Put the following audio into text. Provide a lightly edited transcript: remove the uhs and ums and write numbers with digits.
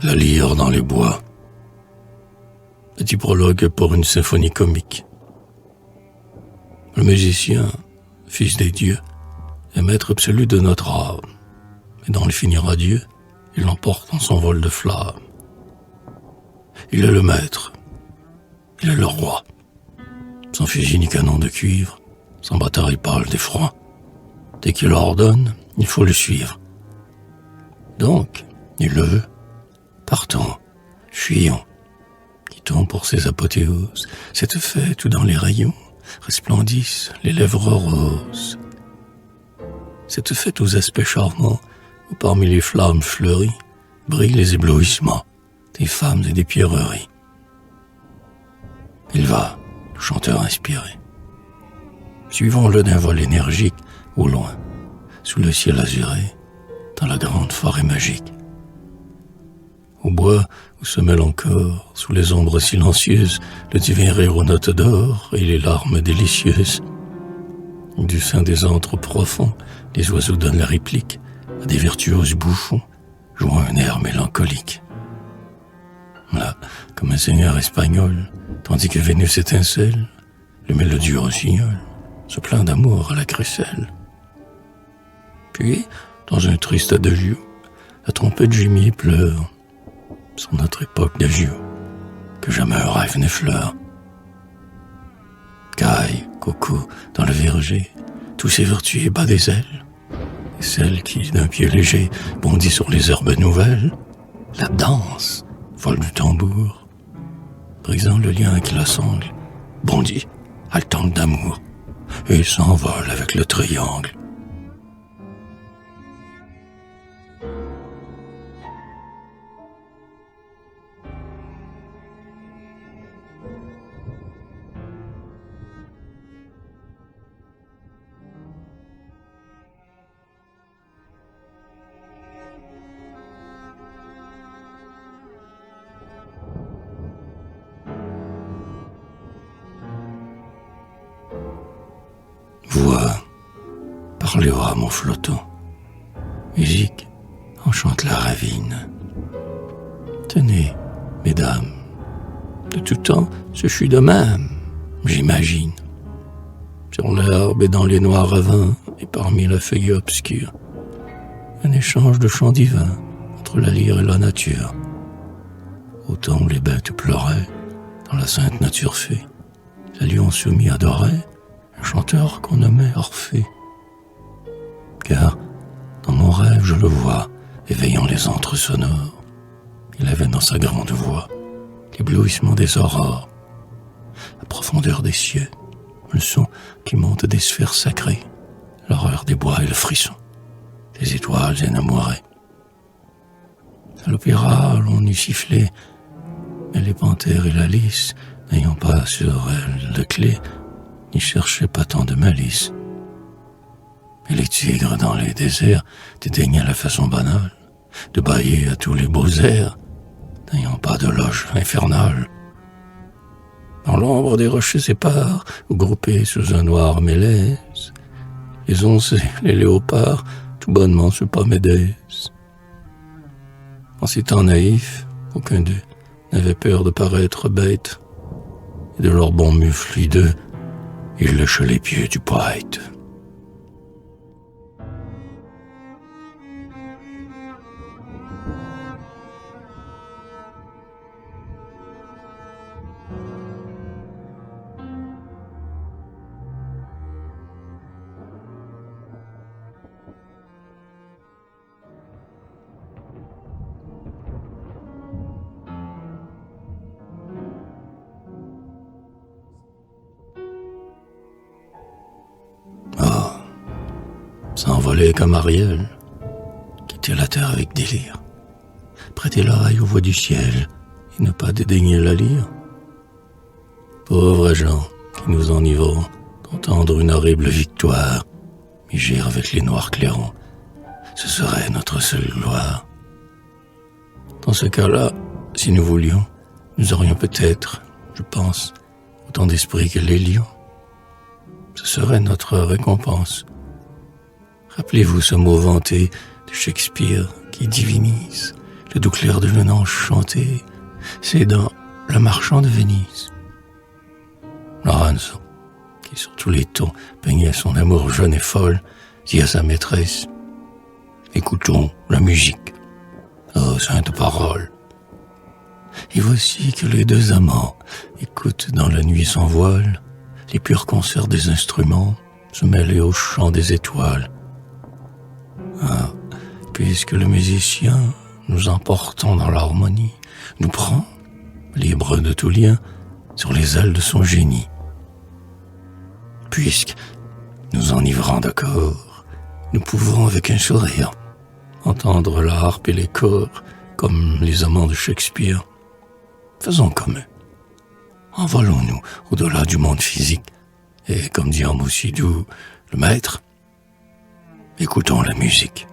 La lyre dans les bois. Petit prologue pour une symphonie comique. Le musicien, fils des dieux, est maître absolu de notre âme. Et dans le finir adieu, il l'emporte en son vol de flamme. Il est le maître, il est le roi. Sans fusil ni canon de cuivre, sans bataille pâle d'effroi. Dès qu'il ordonne, il faut le suivre. Donc, il le veut. Partons, fuyons. Quittons pour ces apothéoses cette fête où dans les rayons resplendissent les lèvres roses. Cette fête aux aspects charmants où parmi les flammes fleuries brillent les éblouissements des femmes et des pierreries. Il va, le chanteur inspiré. Suivons-le d'un vol énergique au loin, sous le ciel azuré, dans la grande forêt magique. Au bois où se mêlent encore, sous les ombres silencieuses, le divin rire aux notes d'or et les larmes délicieuses. Du sein des antres profonds, les oiseaux donnent la réplique à des virtuoses bouffons, jouant un air mélancolique. Là, comme un seigneur espagnol, tandis que Vénus étincelle, le mélodieux rossignol se plaint d'amour à la crécelle. Puis, dans un triste adagio, la trompette gémit et pleure sur notre époque d'agio, que jamais un rêve n'effleure. Caille, coco, dans le verger, tous ces vertus bat des ailes, et celle qui, d'un pied léger, bondit sur les herbes nouvelles, la danse, vole du tambour, brisant le lien qui la sangle, bondit, haletante d'amour, et s'envole avec le triangle. Voix, parlez au rameau flottant. Musique, enchante la ravine. Tenez, mesdames, de tout temps, ce fut de même, j'imagine. Sur l'herbe et dans les noirs ravins, et parmi la feuille obscure, un échange de chants divins entre la lyre et la nature. Au temps où les bêtes pleuraient, dans la sainte nature fée, les lions soumis adoraient un chanteur qu'on nommait Orphée. Car, dans mon rêve, je le vois, éveillant les antres sonores. Il avait dans sa grande voix l'éblouissement des aurores, la profondeur des cieux, le son qui monte des sphères sacrées, l'horreur des bois et le frisson des étoiles énamourées. À l'opéra, l'on eût sifflé, mais les panthères et la lys, n'ayant pas sur elles de clé, n'y cherchaient pas tant de malice. Et les tigres dans les déserts dédaignaient la façon banale de bâiller à tous les beaux airs, n'ayant pas de loge infernale. Dans l'ombre des rochers épars, ou groupés sous un noir mélèze, les oncets, les léopards, tout bonnement se pommédaisent. En ces temps naïfs, aucun d'eux n'avait peur de paraître bête, et de leur bon mufle hideux, ils léchaient les pieds du poète. S'envoler comme Ariel, quitter la terre avec délire, prêter l'oreille aux voix du ciel et ne pas dédaigner la lyre. Pauvres gens qui nous enivrons d'entendre une horrible victoire mugir avec les noirs clairons, ce serait notre seule gloire. Dans ce cas-là, si nous voulions, nous aurions peut-être, je pense, autant d'esprit que les lions. Ce serait notre récompense. Rappelez-vous ce mot vanté de Shakespeare qui divinise le doux clair de lune enchanté, c'est dans Le Marchand de Venise. Lorenzo, qui sur tous les tons peignait son amour jeune et folle, dit à sa maîtresse: écoutons la musique, ô sainte parole. Et voici que les deux amants écoutent dans la nuit sans voile les purs concerts des instruments se mêler au chant des étoiles. Ah, puisque le musicien, nous emportant dans l'harmonie, nous prend, libre de tout lien, sur les ailes de son génie. Puisque, nous enivrant d'accords, nous pouvons avec un sourire entendre la harpe et les chors comme les amants de Shakespeare. Faisons comme eux. Envolons-nous au-delà du monde physique et, comme dit en mots si doux le maître, écoutons la musique.